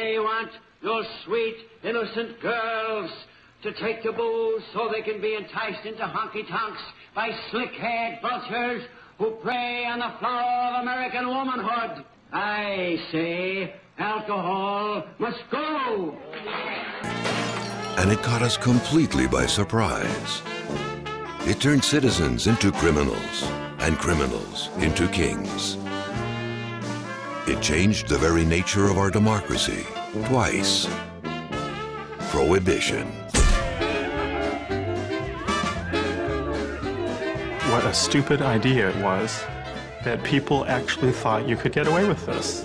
They want those sweet, innocent girls to take the booze so they can be enticed into honky-tonks by slick-haired vultures who prey on the flower of American womanhood. I say alcohol must go. And it caught us completely by surprise. It turned citizens into criminals and criminals into kings. It changed the very nature of our democracy twice. Prohibition. What a stupid idea it was that people actually thought you could get away with this.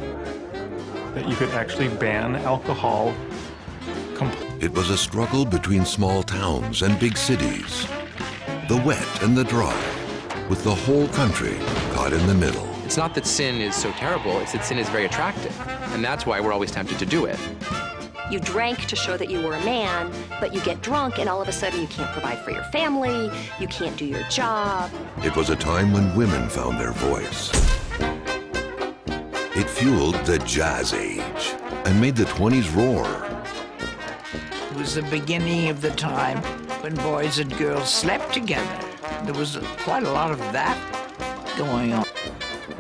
That you could actually ban alcohol completely. It was a struggle between small towns and big cities. The wet and the dry, with the whole country caught in the middle. It's not that sin is so terrible, it's that sin is very attractive. And that's why we're always tempted to do it. You drank to show that you were a man, but you get drunk and all of a sudden you can't provide for your family, you can't do your job. It was a time when women found their voice. It fueled the jazz age and made the 20s roar. It was the beginning of the time when boys and girls slept together. There was quite a lot of that going on.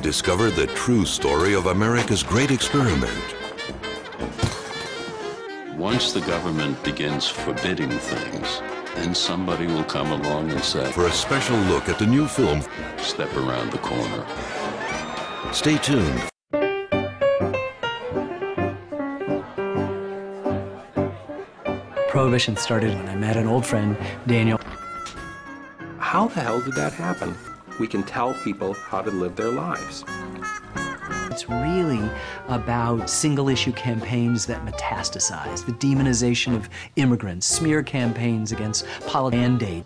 Discover the true story of America's great experiment. Once the government begins forbidding things, then somebody will come along and say, For a special look at the new film, step around the corner. Stay tuned. Prohibition started when I met an old friend, Daniel. How the hell did that happen? We can tell people how to live their lives. It's really about single-issue campaigns that metastasize, the demonization of immigrants, smear campaigns against politics, mandate.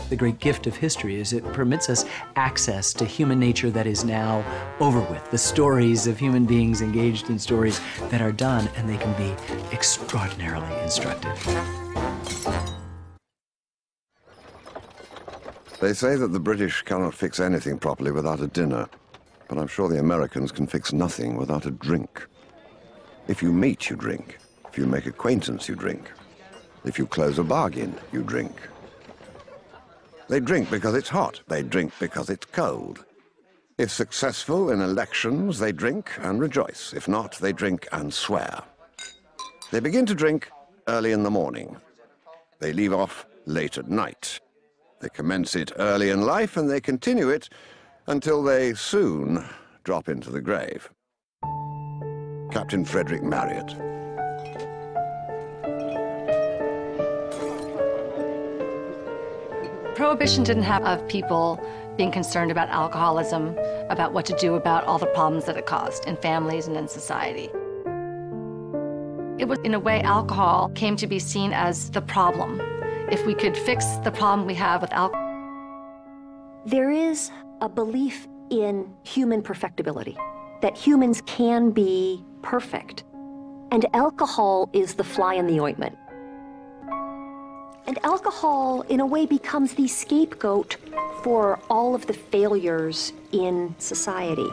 The great gift of history is it permits us access to human nature that is now over with. The stories of human beings engaged in stories that are done, and they can be extraordinarily instructive. They say that the British cannot fix anything properly without a dinner. But I'm sure the Americans can fix nothing without a drink. If you meet, you drink. If you make acquaintance, you drink. If you close a bargain, you drink. They drink because it's hot. They drink because it's cold. If successful in elections, they drink and rejoice. If not, they drink and swear. They begin to drink early in the morning. They leave off late at night. They commence it early in life, and they continue it until they soon drop into the grave. Captain Frederick Marriott. Prohibition didn't have of people being concerned about alcoholism, about what to do about all the problems that it caused in families and in society. It was, in a way, alcohol came to be seen as the problem. If we could fix the problem we have with alcohol. There is a belief in human perfectibility, that humans can be perfect. And alcohol is the fly in the ointment. And alcohol, in a way, becomes the scapegoat for all of the failures in society.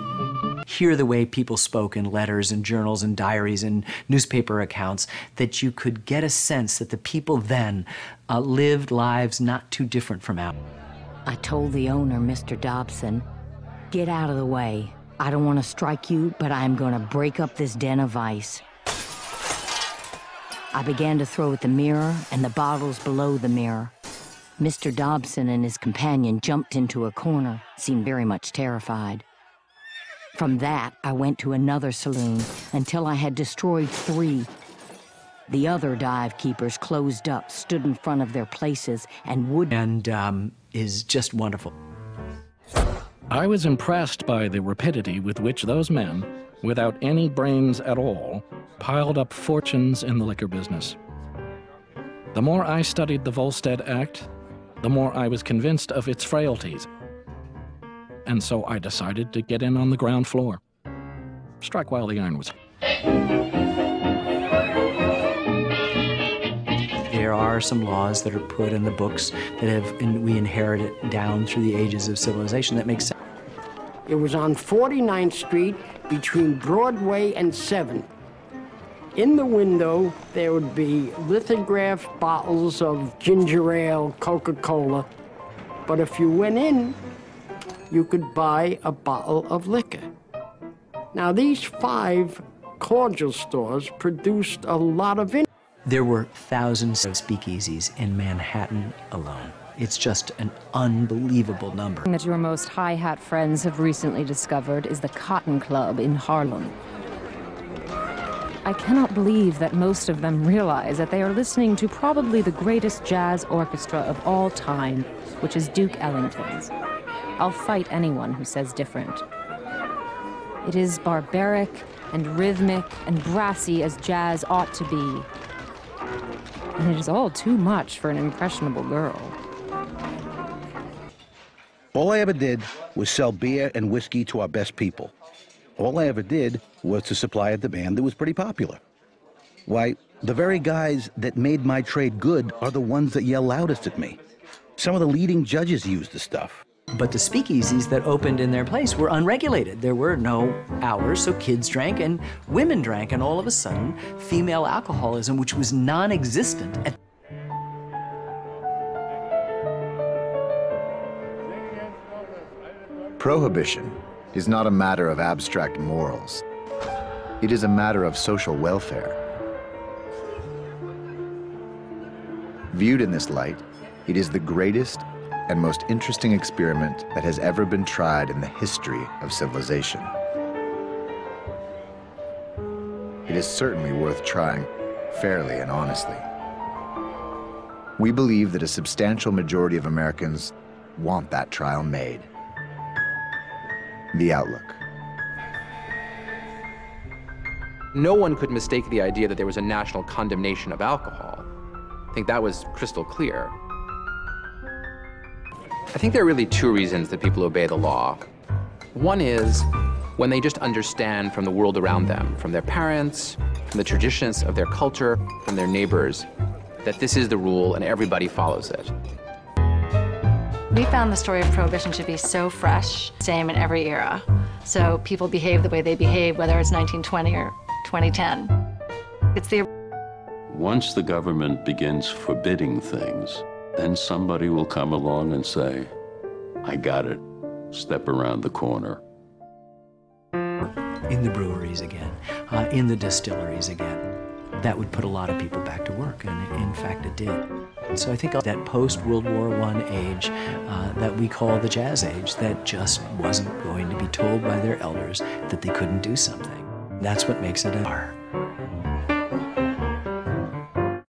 Hear the way people spoke in letters and journals and diaries and newspaper accounts, that you could get a sense that the people then lived lives not too different from ours. I told the owner, Mr. Dobson, get out of the way. I don't want to strike you, but I'm going to break up this den of vice. I began to throw at the mirror and the bottles below the mirror. Mr. Dobson and his companion jumped into a corner, seemed very much terrified. From that, I went to another saloon until I had destroyed 3. The other dive keepers closed up, stood in front of their places, and would... And is just wonderful. I was impressed by the rapidity with which those men, without any brains at all, piled up fortunes in the liquor business. The more I studied the Volstead Act, the more I was convinced of its frailties. And so I decided to get in on the ground floor. Strike while the iron was... There are some laws that are put in the books that we inherit it down through the ages of civilization that makes sense. It was on 49th Street between Broadway and 7th. In the window, there would be lithographed bottles of ginger ale, Coca-Cola. But if you went in, you could buy a bottle of liquor. Now, these 5 cordial stores produced a lot of income. There were thousands of speakeasies in Manhattan alone. It's just an unbelievable number. That your most high-hat friends have recently discovered is the Cotton Club in Harlem. I cannot believe that most of them realize that they are listening to probably the greatest jazz orchestra of all time, which is Duke Ellington's. I'll fight anyone who says different. It is barbaric and rhythmic and brassy as jazz ought to be. And it is all too much for an impressionable girl. All I ever did was sell beer and whiskey to our best people. All I ever did was to supply a demand that was pretty popular. Why, the very guys that made my trade good are the ones that yell loudest at me. Some of the leading judges used the stuff. But the speakeasies that opened in their place were unregulated. There were no hours, so kids drank and women drank, and all of a sudden, female alcoholism, which was non-existent at Prohibition is not a matter of abstract morals. It is a matter of social welfare. Viewed in this light, it is the greatest and most interesting experiment that has ever been tried in the history of civilization. It is certainly worth trying fairly and honestly. We believe that a substantial majority of Americans want that trial made. The Outlook. No one could mistake the idea that there was a national condemnation of alcohol. I think that was crystal clear. I think there are really 2 reasons that people obey the law. One is when they just understand from the world around them, from their parents, from the traditions of their culture, from their neighbors, that this is the rule and everybody follows it. We found the story of Prohibition to be so fresh, same in every era. So people behave the way they behave, whether it's 1920 or 2010. It's the... Once the government begins forbidding things, then somebody will come along and say, I got it, step around the corner. in the breweries again, in the distilleries again. That would put a lot of people back to work, and in fact it did. So I think that post-World War I age that we call the Jazz Age, that just wasn't going to be told by their elders that they couldn't do something. That's what makes it an art.